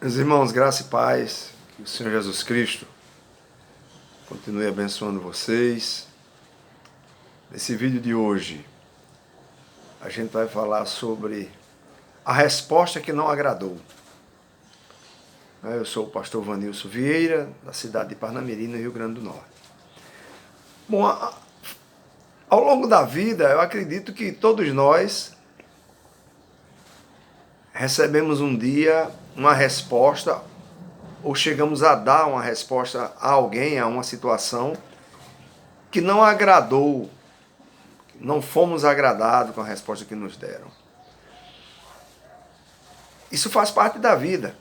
Meus irmãos, graça e paz, que o Senhor Jesus Cristo continue abençoando vocês. Nesse vídeo de hoje, a gente vai falar sobre a resposta que não agradou. Eu sou o pastor Vanilson Vieira, da cidade de Parnamirim, no Rio Grande do Norte. Bom, ao longo da vida, eu acredito que todos nós recebemos um dia uma resposta ou chegamos a dar uma resposta a alguém, a uma situação que não agradou, não fomos agradados com a resposta que nos deram. Isso faz parte da vida.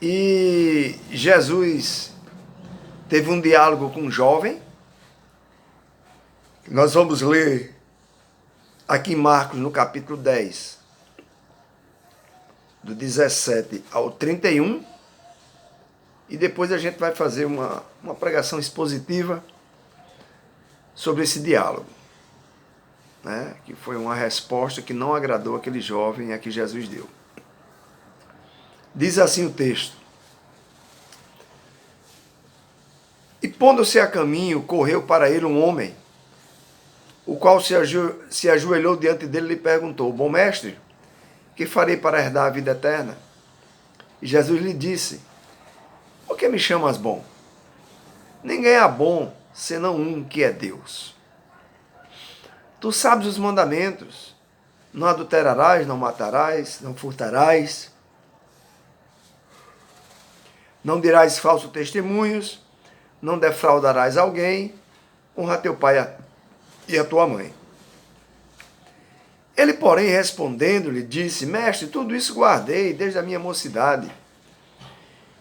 E Jesus teve um diálogo com um jovem. Nós vamos ler aqui em Marcos, no capítulo 10, do 17 ao 31. E depois a gente vai fazer uma pregação expositiva sobre esse diálogo, né? Que foi uma resposta que não agradou aquele jovem a que Jesus deu. Diz assim o texto: E pondo-se a caminho, correu para ele um homem, o qual se ajoelhou diante dele e lhe perguntou: Bom mestre, que farei para herdar a vida eterna? E Jesus lhe disse: Por que me chamas bom? Ninguém é bom, senão um, que é Deus. Tu sabes os mandamentos: não adulterarás, não matarás, não furtarás, não dirás falsos testemunhos, não defraudarás alguém, honra teu pai e a tua mãe. Ele, porém, respondendo-lhe, disse: Mestre, tudo isso guardei desde a minha mocidade.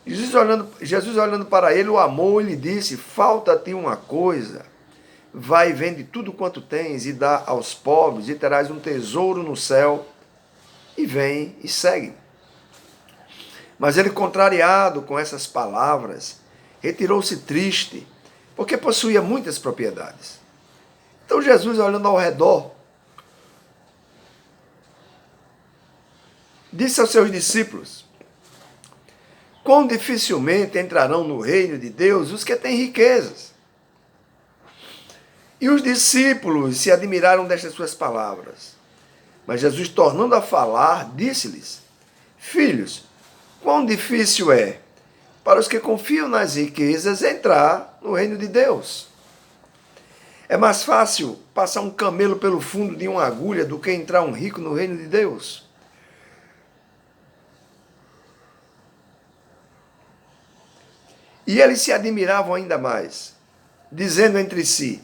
Jesus olhando para ele, o amou e lhe disse: Falta-te uma coisa. Vai e vende tudo quanto tens e dá aos pobres, e terás um tesouro no céu. E vem e segue. Mas ele, contrariado com essas palavras, retirou-se triste, porque possuía muitas propriedades. Então Jesus, olhando ao redor, disse aos seus discípulos: Quão dificilmente entrarão no reino de Deus os que têm riquezas. E os discípulos se admiraram destas suas palavras. Mas Jesus, tornando a falar, disse-lhes: Filhos, quão difícil é para os que confiam nas riquezas entrar no reino de Deus. É mais fácil passar um camelo pelo fundo de uma agulha do que entrar um rico no reino de Deus. E eles se admiravam ainda mais, dizendo entre si: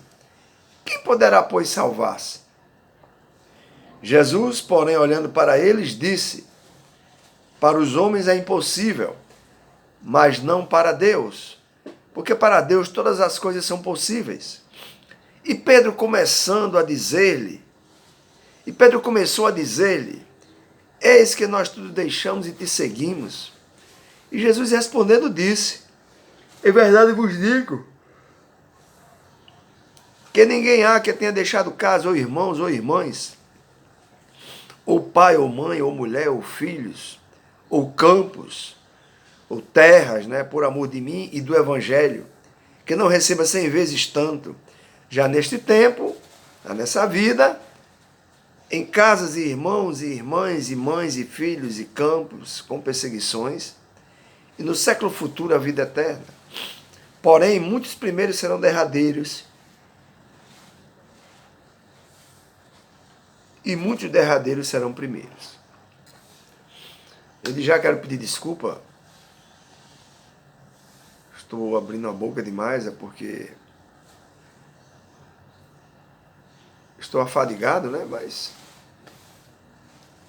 Quem poderá, pois, salvar-se? Jesus, porém, olhando para eles, disse: Para os homens é impossível, mas não para Deus, porque para Deus todas as coisas são possíveis. E Pedro começou a dizer-lhe: Eis que nós tudo deixamos e te seguimos. E Jesus respondendo disse: Em verdade vos digo, que ninguém há que tenha deixado casa, ou irmãos, ou irmãs, ou pai, ou mãe, ou mulher, ou filhos, ou campos, ou terras, né, por amor de mim e do Evangelho, que não receba 100 vezes tanto, já neste tempo, nessa vida, em casas e irmãos e irmãs, e mães e filhos e campos, com perseguições, e no século futuro a vida eterna. Porém, muitos primeiros serão derradeiros, e muitos derradeiros serão primeiros. Eu já quero pedir desculpa. Estou abrindo a boca demais, é porque estou afadigado, né? Mas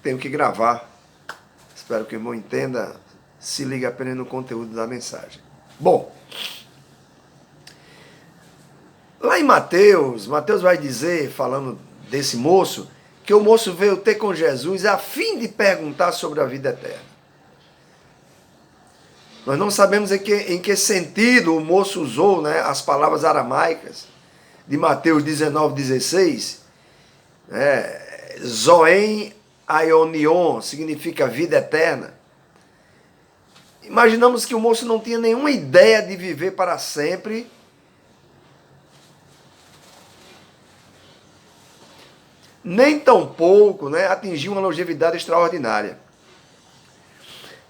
tenho que gravar. Espero que o irmão entenda, se ligue apenas no conteúdo da mensagem. Bom, lá em Mateus vai dizer, falando desse moço, que o moço veio ter com Jesus a fim de perguntar sobre a vida eterna. Nós não sabemos em que sentido o moço usou, né, as palavras aramaicas de Mateus 19:16. Zoen aionion significa vida eterna. Imaginamos que o moço não tinha nenhuma ideia de viver para sempre, nem tampouco, né, atingir uma longevidade extraordinária.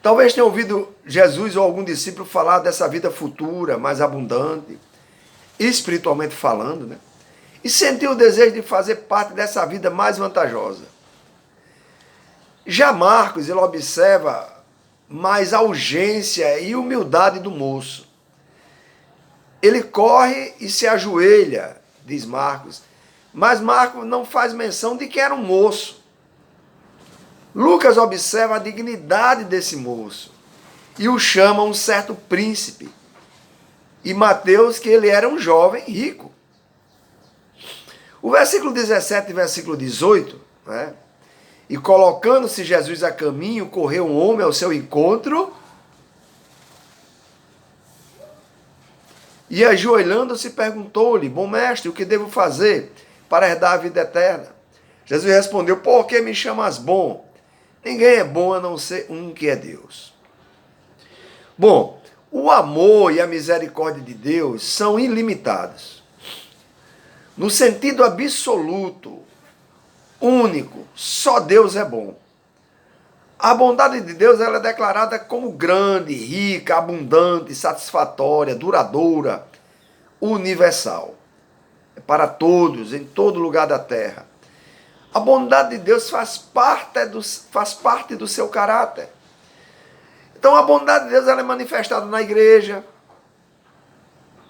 Talvez tenha ouvido Jesus ou algum discípulo falar dessa vida futura, mais abundante, espiritualmente falando, né? E sentiu o desejo de fazer parte dessa vida mais vantajosa. Já Marcos, ele observa mais a urgência e humildade do moço. Ele corre e se ajoelha, diz Marcos, mas Marcos não faz menção de que era um moço. Lucas observa a dignidade desse moço e o chama um certo príncipe. E Mateus que ele era um jovem rico. O versículo 17 e versículo 18, né? E colocando-se Jesus a caminho, correu um homem ao seu encontro e ajoelhando-se perguntou-lhe: bom mestre, o que devo fazer para herdar a vida eterna? Jesus respondeu: por que me chamas bom? Ninguém é bom a não ser um que é Deus. Bom, o amor e a misericórdia de Deus são ilimitados. No sentido absoluto, único, só Deus é bom. A bondade de Deus ela é declarada como grande, rica, abundante, satisfatória, duradoura, universal. É para todos, em todo lugar da terra. A bondade de Deus faz parte do seu caráter. Então a bondade de Deus ela é manifestada na igreja,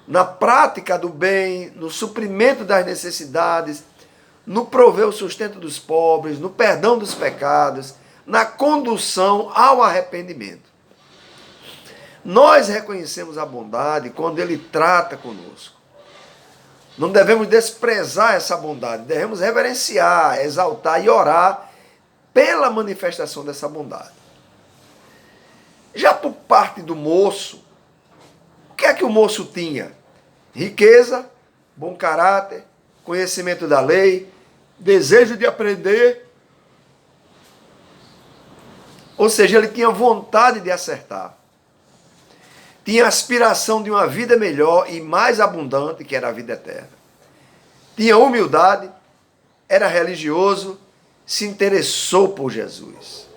na prática do bem, no suprimento das necessidades, no prover o sustento dos pobres, no perdão dos pecados, na condução ao arrependimento. Nós reconhecemos a bondade quando Ele trata conosco. Não devemos desprezar essa bondade, devemos reverenciar, exaltar e orar pela manifestação dessa bondade. Já por parte do moço, o que é que o moço tinha? Riqueza, bom caráter, conhecimento da lei, desejo de aprender. Ou seja, ele tinha vontade de acertar. Tinha aspiração de uma vida melhor e mais abundante, que era a vida eterna. Tinha humildade, era religioso, se interessou por Jesus.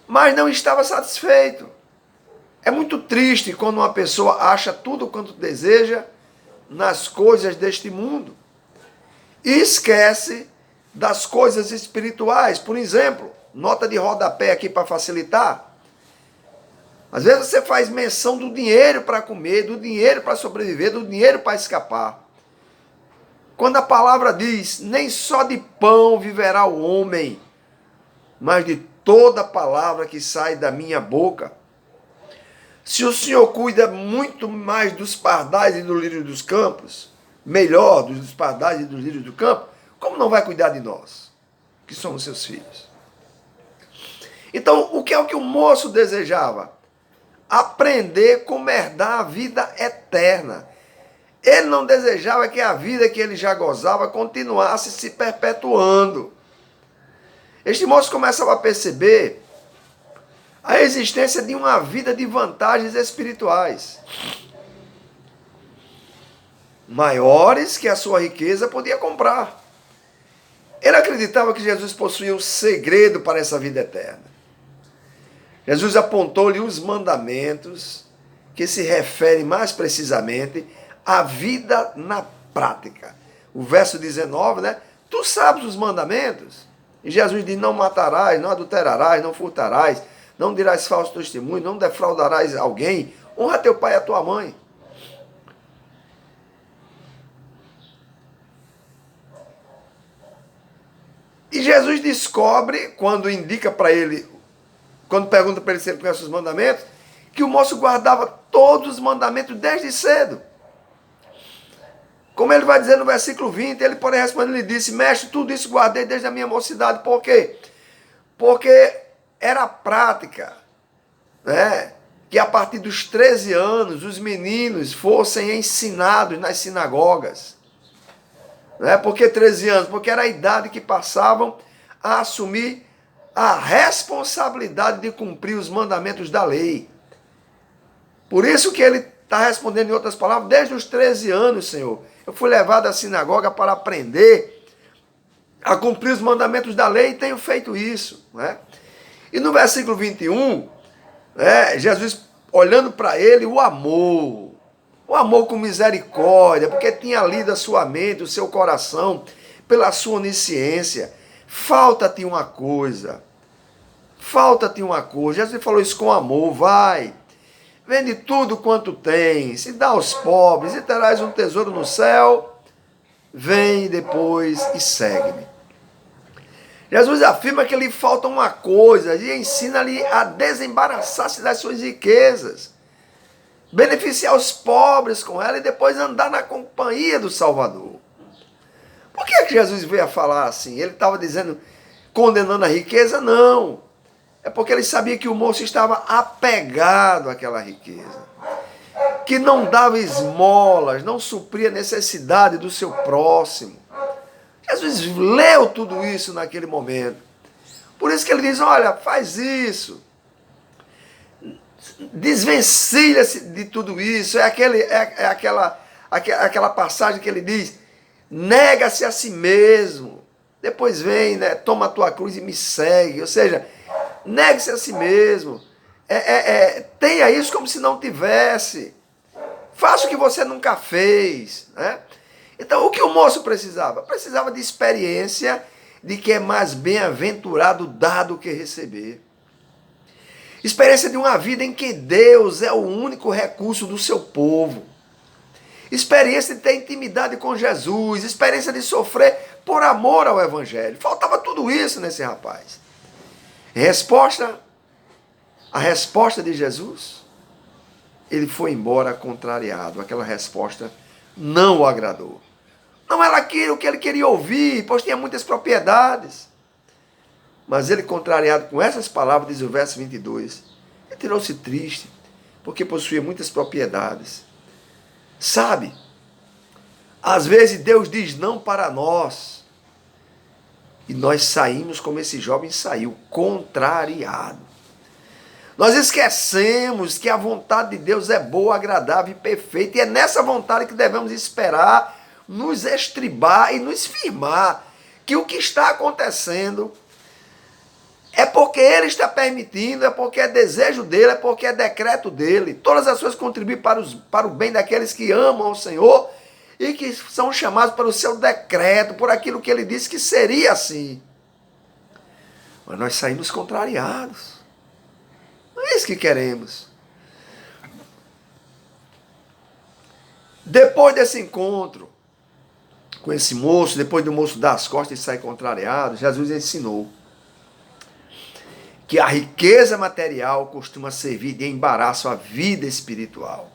Mas não estava satisfeito. É muito triste quando uma pessoa acha tudo quanto deseja nas coisas deste mundo e esquece das coisas espirituais. Por exemplo, nota de rodapé aqui para facilitar. Às vezes você faz menção do dinheiro para comer, do dinheiro para sobreviver, do dinheiro para escapar. Quando a palavra diz, nem só de pão viverá o homem, mas de toda palavra que sai da minha boca. Se o Senhor cuida muito mais dos pardais e do lírio dos campos, melhor dos pardais e dos lírios do campo, como não vai cuidar de nós, que somos seus filhos? Então, o que é o que o moço desejava? Aprender como herdar a vida eterna. Ele não desejava que a vida que ele já gozava continuasse se perpetuando. Este moço começava a perceber a existência de uma vida de vantagens espirituais, maiores que a sua riqueza podia comprar. Ele acreditava que Jesus possuía um segredo para essa vida eterna. Jesus apontou-lhe os mandamentos que se referem mais precisamente à vida na prática. O verso 19, né? Tu sabes os mandamentos? E Jesus diz, não matarás, não adulterarás, não furtarás, não dirás falso testemunho, não defraudarás alguém, honra teu pai e a tua mãe. E Jesus descobre, quando indica para ele, quando pergunta para ele se ele conhece os mandamentos, que o moço guardava todos os mandamentos desde cedo. Como ele vai dizer no versículo 20, ele porém respondendo, ele disse, mestre, tudo isso guardei desde a minha mocidade. Por quê? Porque era prática, né, que a partir dos 13 anos os meninos fossem ensinados nas sinagogas. Né? Por que 13 anos? Porque era a idade que passavam a assumir a responsabilidade de cumprir os mandamentos da lei. Por isso que ele está respondendo em outras palavras, desde os 13 anos, Senhor, eu fui levado à sinagoga para aprender a cumprir os mandamentos da lei e tenho feito isso. Né? E no versículo 21, Jesus, olhando para ele, o amor com misericórdia, porque tinha lido a sua mente, o seu coração, pela sua onisciência. Falta-te uma coisa. Jesus falou isso com amor, vai. Vende tudo quanto tens, e dá aos pobres, e terás um tesouro no céu. Vem depois e segue-me. Jesus afirma que lhe falta uma coisa e ensina-lhe a desembaraçar-se das suas riquezas, beneficiar os pobres com ela e depois andar na companhia do Salvador. Por que Jesus veio a falar assim? Ele estava dizendo, condenando a riqueza? Não. É porque ele sabia que o moço estava apegado àquela riqueza, que não dava esmolas, não supria a necessidade do seu próximo. Jesus leu tudo isso naquele momento. Por isso que ele diz, olha, faz isso. Desvencilha-se de tudo isso. É aquela passagem que ele diz, nega-se a si mesmo. Depois vem, né, toma a tua cruz e me segue. Ou seja, negue-se a si mesmo. Tenha isso como se não tivesse. Faça o que você nunca fez. Né? Então, o que o moço precisava? Precisava de experiência de que é mais bem-aventurado dar do que receber. Experiência de uma vida em que Deus é o único recurso do seu povo. Experiência de ter intimidade com Jesus. Experiência de sofrer por amor ao Evangelho. Faltava tudo isso nesse rapaz. A resposta de Jesus, ele foi embora contrariado. Aquela resposta não o agradou. Não era aquilo que ele queria ouvir, pois tinha muitas propriedades. Mas ele, contrariado com essas palavras, diz o verso 22, retirou-se triste, porque possuía muitas propriedades. Sabe, às vezes Deus diz não para nós, e nós saímos como esse jovem saiu, contrariado. Nós esquecemos que a vontade de Deus é boa, agradável e perfeita, e é nessa vontade que devemos esperar, nos estribar e nos firmar que o que está acontecendo é porque Ele está permitindo, é porque é desejo dEle, é porque é decreto dEle. Todas as coisas contribuem para o bem daqueles que amam o Senhor e que são chamados pelo seu decreto, por aquilo que Ele disse que seria assim. Mas nós saímos contrariados. Não é isso que queremos. Depois desse encontro com esse moço, depois do moço dar as costas e sair contrariado, Jesus ensinou que a riqueza material costuma servir de embaraço à vida espiritual.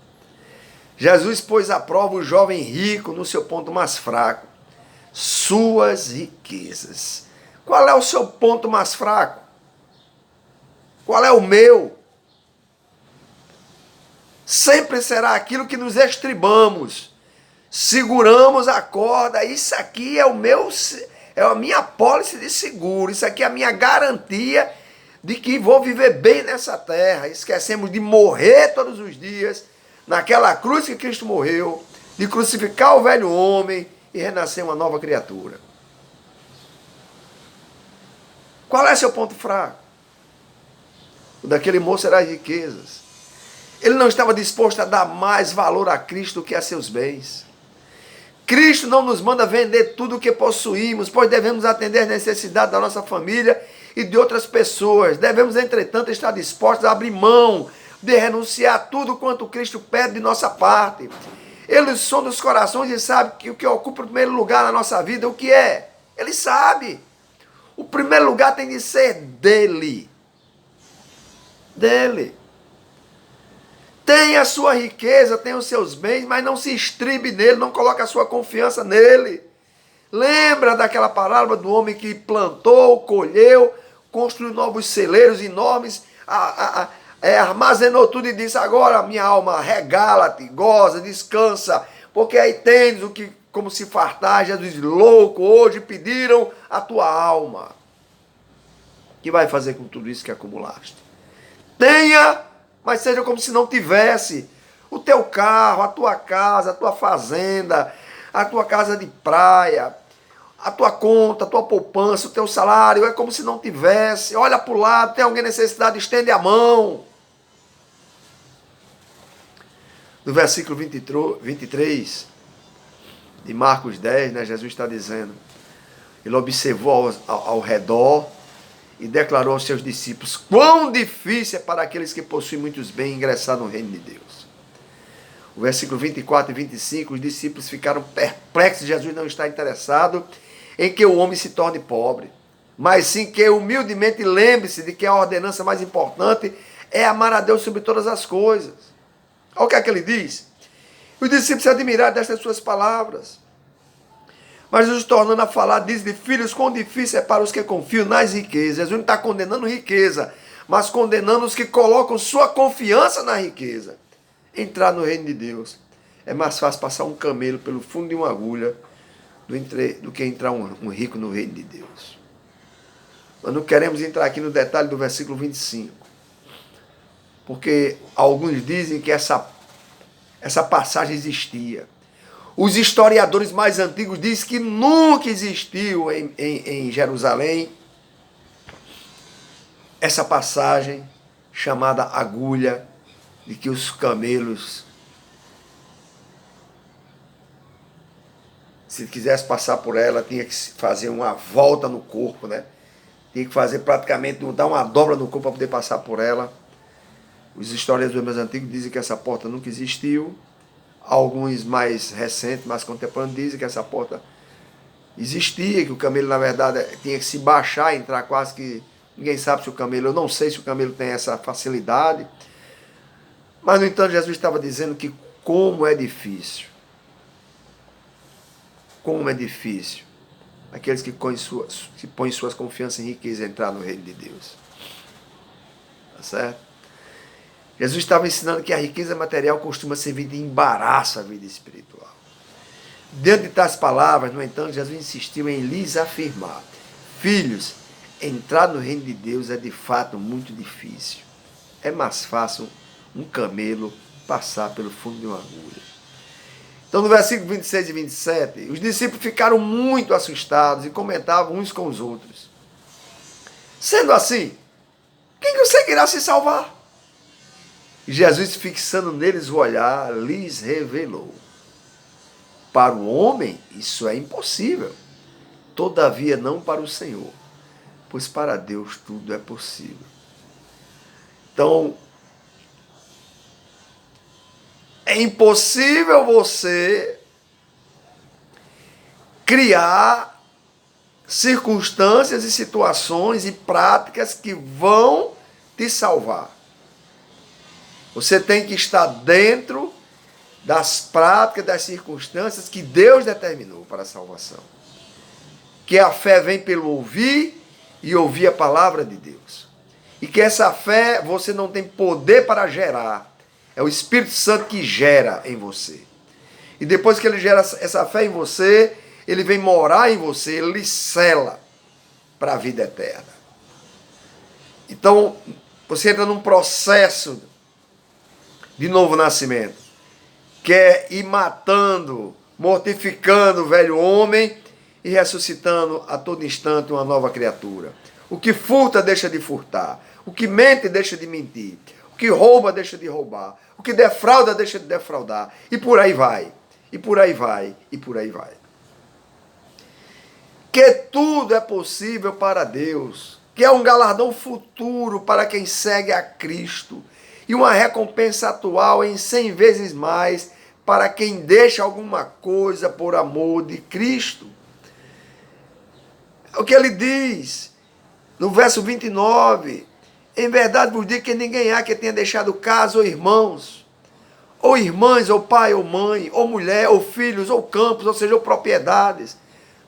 Jesus pôs à prova o jovem rico no seu ponto mais fraco, suas riquezas. Qual é o seu ponto mais fraco? Qual é o meu? Sempre será aquilo que nos estribamos, seguramos a corda, isso aqui é a minha apólice de seguro, isso aqui é a minha garantia de que vou viver bem nessa terra. Esquecemos de morrer todos os dias, naquela cruz que Cristo morreu, de crucificar o velho homem e renascer uma nova criatura. Qual é seu ponto fraco? O daquele moço era as riquezas. Ele não estava disposto a dar mais valor a Cristo do que a seus bens. Cristo não nos manda vender tudo o que possuímos, pois devemos atender às necessidades da nossa família e de outras pessoas. Devemos, entretanto, estar dispostos a abrir mão de renunciar tudo quanto Cristo pede de nossa parte. Ele sonda os corações e sabe que o que ocupa o primeiro lugar na nossa vida, o que é? Ele sabe. O primeiro lugar tem de ser dele. Dele. Tem a sua riqueza, tem os seus bens, mas não se estribe nele, não coloque a sua confiança nele. Lembra daquela parábola do homem que plantou, colheu, construiu novos celeiros enormes, armazenou tudo e disse, agora minha alma, regala-te, goza, descansa, porque aí tens o que, como se fartar. Jesus diz, louco, hoje pediram a tua alma. O que vai fazer com tudo isso que acumulaste? Tenha mas seja como se não tivesse. O teu carro, a tua casa, a tua fazenda, a tua casa de praia, a tua conta, a tua poupança, o teu salário, é como se não tivesse. Olha para o lado, tem alguém necessidade, estende a mão. No versículo 23 de Marcos 10, né, Jesus está dizendo, ele observou ao redor e declarou aos seus discípulos, quão difícil é para aqueles que possuem muitos bens ingressar no reino de Deus. O versículo 24 e 25, os discípulos ficaram perplexos, Jesus não está interessado em que o homem se torne pobre, mas sim que humildemente lembre-se de que a ordenança mais importante é amar a Deus sobre todas as coisas. Olha o que é que ele diz. Os discípulos se admiraram destas suas palavras. Mas Jesus tornando a falar, diz-lhe, filhos, quão difícil é para os que confiam nas riquezas. Jesus não está condenando riqueza, mas condenando os que colocam sua confiança na riqueza. Entrar no reino de Deus. É mais fácil passar um camelo pelo fundo de uma agulha do que entrar um rico no reino de Deus. Nós não queremos entrar aqui no detalhe do versículo 25. Porque alguns dizem que essa passagem existia. Os historiadores mais antigos dizem que nunca existiu em Jerusalém essa passagem chamada agulha, de que os camelos, se quisesse passar por ela, tinha que fazer uma volta no corpo, né? Tinha que fazer praticamente, dar uma dobra no corpo para poder passar por ela. Os historiadores mais antigos dizem que essa porta nunca existiu. Alguns mais recentes, mais contemporâneos, dizem que essa porta existia, que o camelo, na verdade, tinha que se baixar, entrar quase que... Ninguém sabe se o camelo... Eu não sei se o camelo tem essa facilidade. Mas, no entanto, Jesus estava dizendo que como é difícil. Como é difícil aqueles que põem suas confianças em riqueza entrar no reino de Deus. Tá certo? Jesus estava ensinando que a riqueza material costuma servir de embaraço à vida espiritual. Diante de tais palavras, no entanto, Jesus insistiu em lhes afirmar: filhos, entrar no reino de Deus é de fato muito difícil. É mais fácil um camelo passar pelo fundo de uma agulha. Então, no versículo 26 e 27, os discípulos ficaram muito assustados e comentavam uns com os outros: sendo assim, quem conseguirá se salvar? E Jesus, fixando neles o olhar, lhes revelou: para o homem isso é impossível, todavia não para o Senhor, pois para Deus tudo é possível. Então, é impossível você criar circunstâncias e situações e práticas que vão te salvar. Você tem que estar dentro das práticas, das circunstâncias que Deus determinou para a salvação. Que a fé vem pelo ouvir e ouvir a palavra de Deus. E que essa fé você não tem poder para gerar. É o Espírito Santo que gera em você. E depois que ele gera essa fé em você, ele vem morar em você, ele lhe sela para a vida eterna. Então, você entra num processo de novo nascimento, que é ir matando, mortificando o velho homem e ressuscitando a todo instante uma nova criatura. O que furta deixa de furtar, o que mente deixa de mentir, o que rouba deixa de roubar, o que defrauda deixa de defraudar, e por aí vai, e por aí vai, e por aí vai. Que tudo é possível para Deus, que é um galardão futuro para quem segue a Cristo, e uma recompensa atual em 100 vezes mais para quem deixa alguma coisa por amor de Cristo. O que ele diz no verso 29, em verdade vos digo que ninguém há que tenha deixado casa ou irmãos, ou irmãs, ou pai, ou mãe, ou mulher, ou filhos, ou campos, ou seja, ou propriedades,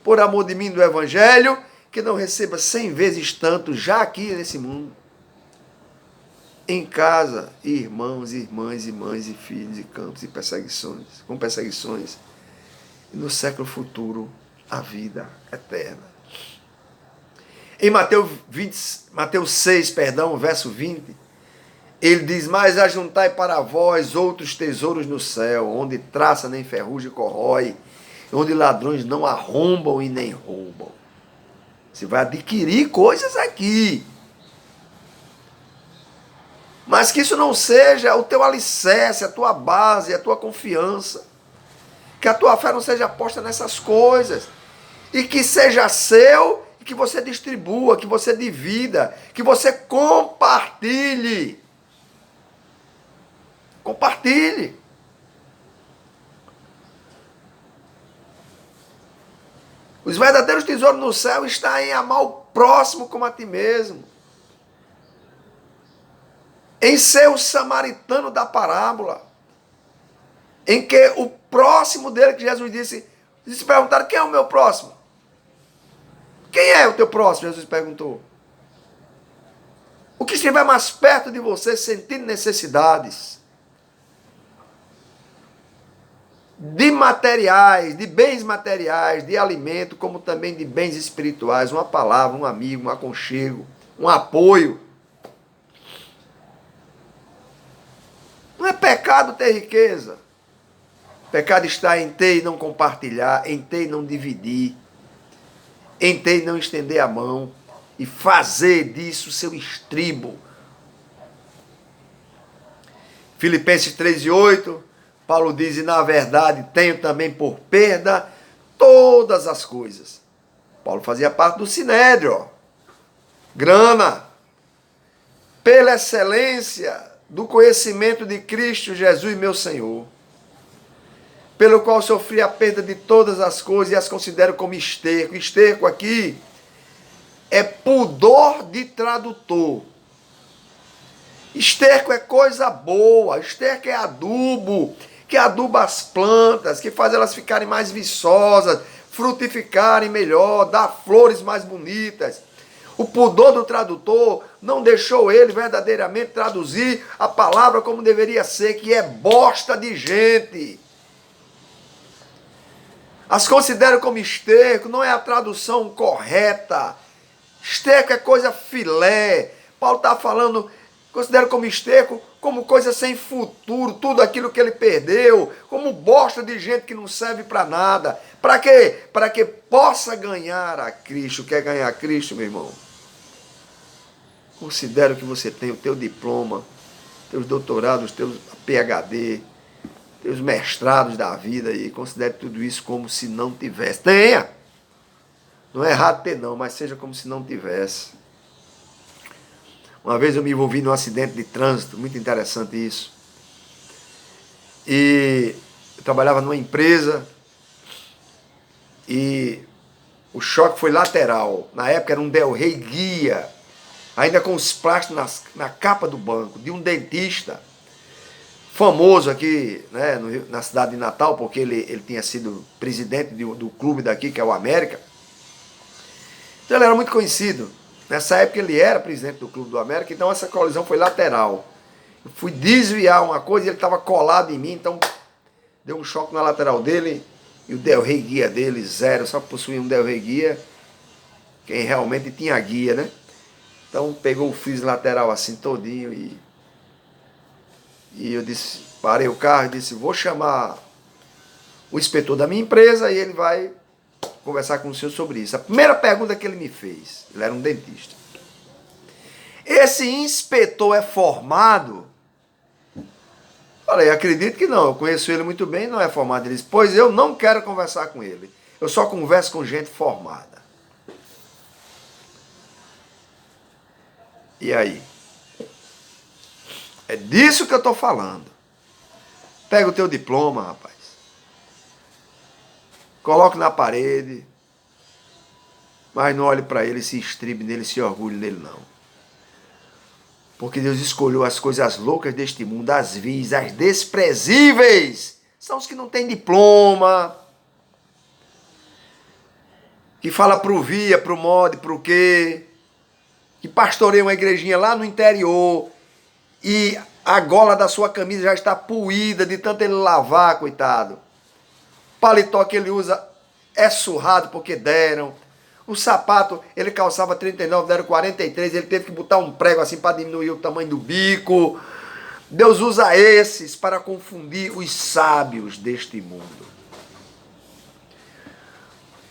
por amor de mim do Evangelho, que não receba 100 vezes tanto já aqui nesse mundo. Em casa, irmãos, irmãs, e mães, e filhos, e campos, e perseguições, com perseguições, e no século futuro, a vida eterna. Em Mateus 6, verso 20, Ele diz, mas ajuntai para vós outros tesouros no céu, onde traça nem ferrugem corrói, onde ladrões não arrombam e nem roubam. Você vai adquirir coisas aqui. Mas que isso não seja o teu alicerce, a tua base, a tua confiança. Que a tua fé não seja posta nessas coisas. E que seja seu e que você distribua, que você divida, que você compartilhe. Compartilhe. Os verdadeiros tesouros no céu estão em amar o próximo como a ti mesmo. Em ser o samaritano da parábola. Em que o próximo dele, que Jesus disse, eles se perguntaram, quem é o meu próximo? Quem é o teu próximo? Jesus perguntou. O que estiver mais perto de você, sentindo necessidades. De materiais, de bens materiais, de alimento, como também de bens espirituais, uma palavra, um amigo, um aconchego, um apoio. Não é pecado ter riqueza. Pecado está em ter e não compartilhar, em ter e não dividir, em ter e não estender a mão e fazer disso seu estribo. Filipenses 3:8, Paulo diz, e na verdade tenho também por perda todas as coisas. Paulo fazia parte do Sinédrio. Grana. Pela excelência do conhecimento de Cristo Jesus, meu Senhor, pelo qual sofri a perda de todas as coisas e as considero como esterco. Esterco aqui é pudor de tradutor. Esterco é coisa boa, esterco é adubo, que aduba as plantas, que faz elas ficarem mais viçosas, frutificarem melhor, dar flores mais bonitas. O pudor do tradutor não deixou ele verdadeiramente traduzir a palavra como deveria ser, que é bosta de gente. As considero como esterco, não é a tradução correta. Esterco é coisa filé. Paulo está falando, considero como esterco, como coisa sem futuro, tudo aquilo que ele perdeu, como bosta de gente que não serve para nada. Para quê? Para que possa ganhar a Cristo. Quer ganhar a Cristo, meu irmão? Considero que você tem o teu diploma, teus doutorados, teus PhD, teus mestrados da vida e considere tudo isso como se não tivesse. Tenha! Não é errado ter não, mas seja como se não tivesse. Uma vez eu me envolvi num acidente de trânsito, muito interessante isso. E eu trabalhava numa empresa e o choque foi lateral. Na época era um Del Rey Guia, ainda com os plásticos na capa do banco, de um dentista famoso aqui, né, na cidade de Natal, porque ele tinha sido presidente do clube daqui, que é o América. Então ele era muito conhecido. Nessa época ele era presidente do clube do América, então essa colisão foi lateral. Eu fui desviar uma coisa e ele estava colado em mim, então deu um choque na lateral dele e o Del Rey Guia dele, zero, só possuía um Del Rey Guia, quem realmente tinha guia, né? Então pegou o frizz lateral assim todinho e eu disse, parei o carro e disse, vou chamar o inspetor da minha empresa e ele vai conversar com o senhor sobre isso. A primeira pergunta que ele me fez, ele era um dentista. Esse inspetor é formado? Falei, acredito que não, eu conheço ele muito bem, não é formado. Ele disse, pois eu não quero conversar com ele, eu só converso com gente formada. E aí? É disso que eu estou falando. Pega o teu diploma, rapaz. Coloque na parede. Mas não olhe para ele, se estribe nele, se orgulhe nele, não. Porque Deus escolheu as coisas loucas deste mundo, as vis, as desprezíveis. São os que não têm diploma. Que fala pro via, pro mod, pro quê. Que pastoreia uma igrejinha lá no interior. E a gola da sua camisa já está puída de tanto ele lavar, coitado. O paletó que ele usa é surrado porque deram. O sapato, ele calçava 39, deram 43, ele teve que botar um prego assim para diminuir o tamanho do bico. Deus usa esses para confundir os sábios deste mundo.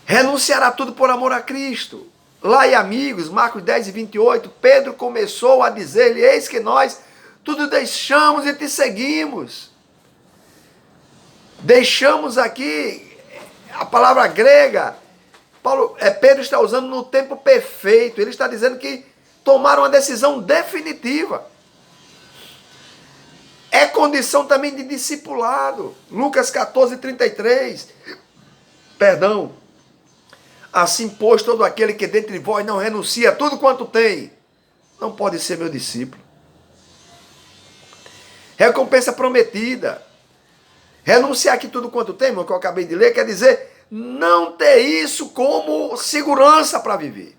Renunciar a tudo por amor a Cristo. Lá em Amigos, Marcos 10 e 28, Pedro começou a dizer-lhe, eis que nós tudo deixamos e te seguimos. Deixamos aqui, a palavra grega, Pedro está usando no tempo perfeito, ele está dizendo que tomaram uma decisão definitiva. É condição também de discipulado. Lucas 14, 33. Perdão. Assim, pois, todo aquele que dentre vós não renuncia a tudo quanto tem, não pode ser meu discípulo. Recompensa prometida. Renunciar aqui tudo quanto tem, irmão, que eu acabei de ler, quer dizer não ter isso como segurança para viver.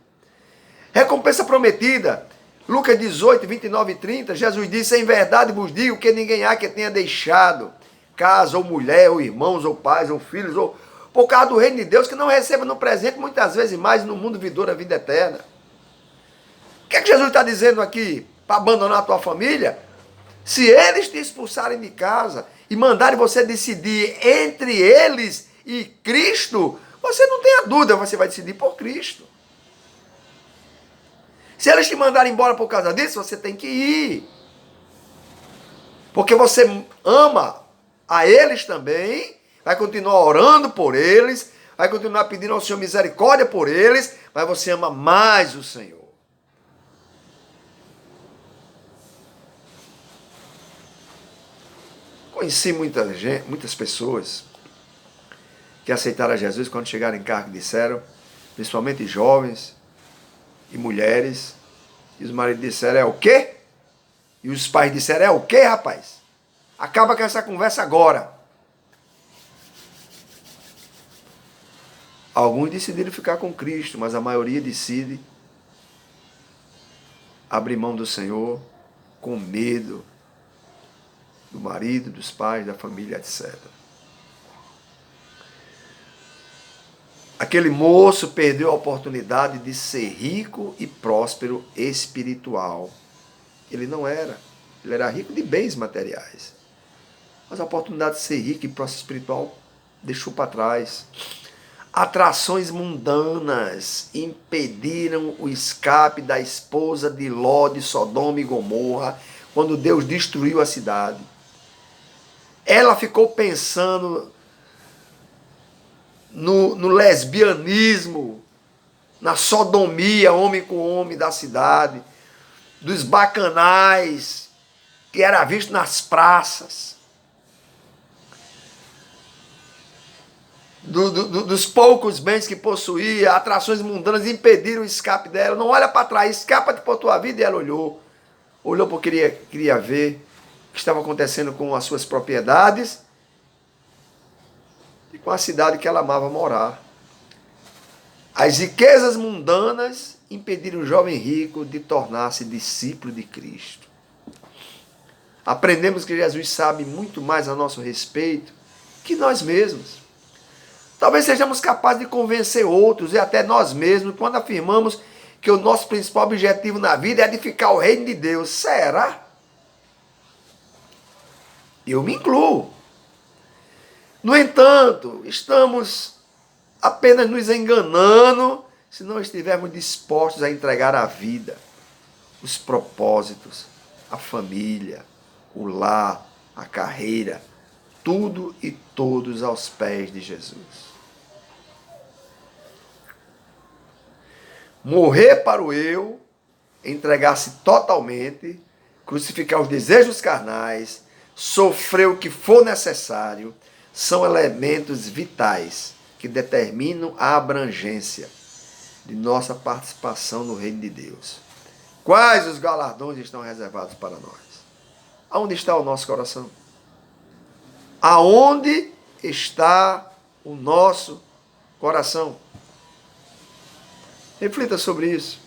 Recompensa prometida. Lucas 18, 29 e 30, Jesus disse, em verdade vos digo que ninguém há que tenha deixado casa, ou mulher, ou irmãos, ou pais, ou filhos, ou por causa do reino de Deus, que não receba no presente, muitas vezes mais, no mundo vindouro a vida eterna. O que é que Jesus está dizendo aqui? Para abandonar a tua família? Se eles te expulsarem de casa e mandarem você decidir entre eles e Cristo, você não tenha dúvida, você vai decidir por Cristo. Se eles te mandarem embora por causa disso, você tem que ir. Porque você ama a eles também, vai continuar orando por eles, vai continuar pedindo ao Senhor misericórdia por eles, mas você ama mais o Senhor. Conheci muitas pessoas que aceitaram a Jesus quando chegaram em cargo disseram, principalmente jovens e mulheres, e os maridos disseram, é o quê? E os pais disseram, é o quê, rapaz? Acaba com essa conversa agora. Alguns decidiram ficar com Cristo, mas a maioria decide abrir mão do Senhor com medo do marido, dos pais, da família, etc. Aquele moço perdeu a oportunidade de ser rico e próspero espiritual. Ele não era. Ele era rico de bens materiais. Mas a oportunidade de ser rico e próspero espiritual deixou para trás. Atrações mundanas impediram o escape da esposa de Ló, de Sodoma e Gomorra, quando Deus destruiu a cidade. Ela ficou pensando no lesbianismo, na sodomia, homem com homem da cidade, dos bacanais, que era visto nas praças, dos poucos bens que possuía, atrações mundanas impediram o escape dela. Não olha para trás, escapa-te por tua vida. E ela olhou porque queria ver o que estava acontecendo com as suas propriedades e com a cidade que ela amava morar. As riquezas mundanas impediram o jovem rico de tornar-se discípulo de Cristo. Aprendemos que Jesus sabe muito mais a nosso respeito que nós mesmos. Talvez sejamos capazes de convencer outros e até nós mesmos quando afirmamos que o nosso principal objetivo na vida é edificar o reino de Deus. Será? Eu me incluo. No entanto, estamos apenas nos enganando se não estivermos dispostos a entregar a vida, os propósitos, a família, o lar, a carreira, tudo e todos aos pés de Jesus. Morrer para o eu, entregar-se totalmente, crucificar os desejos carnais, sofrer o que for necessário, são elementos vitais que determinam a abrangência de nossa participação no reino de Deus. Quais os galardões estão reservados para nós? Aonde está o nosso coração? Aonde está o nosso coração? Reflita sobre isso.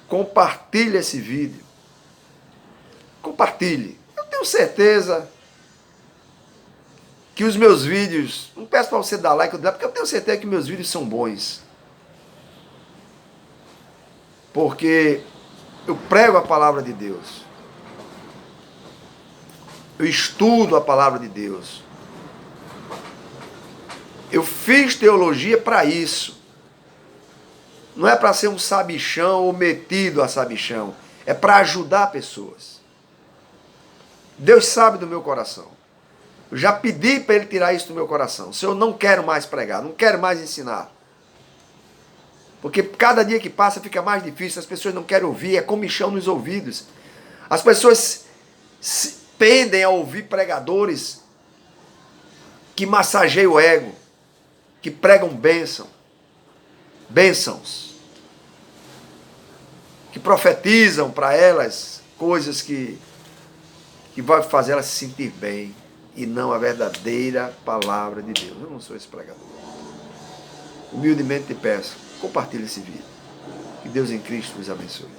Compartilhe esse vídeo. Compartilhe. Eu tenho certeza que os meus vídeos, não peço para você dar like, porque eu tenho certeza que meus vídeos são bons. porque eu prego a palavra de Deus. Eu estudo a palavra de Deus. Eu fiz teologia para isso. Não é para ser um sabichão ou metido a sabichão. É para ajudar pessoas. Deus sabe do meu coração. Eu já pedi para Ele tirar isso do meu coração. Senhor, eu não quero mais pregar, não quero mais ensinar. Porque cada dia que passa fica mais difícil, as pessoas não querem ouvir, é comichão nos ouvidos. As pessoas pendem a ouvir pregadores que massageiam o ego, que pregam bênçãos, que profetizam para elas coisas que vai fazer elas se sentir bem, e não a verdadeira palavra de Deus. Eu não sou esse pregador. Humildemente te peço, compartilhe esse vídeo. Que Deus em Cristo nos abençoe.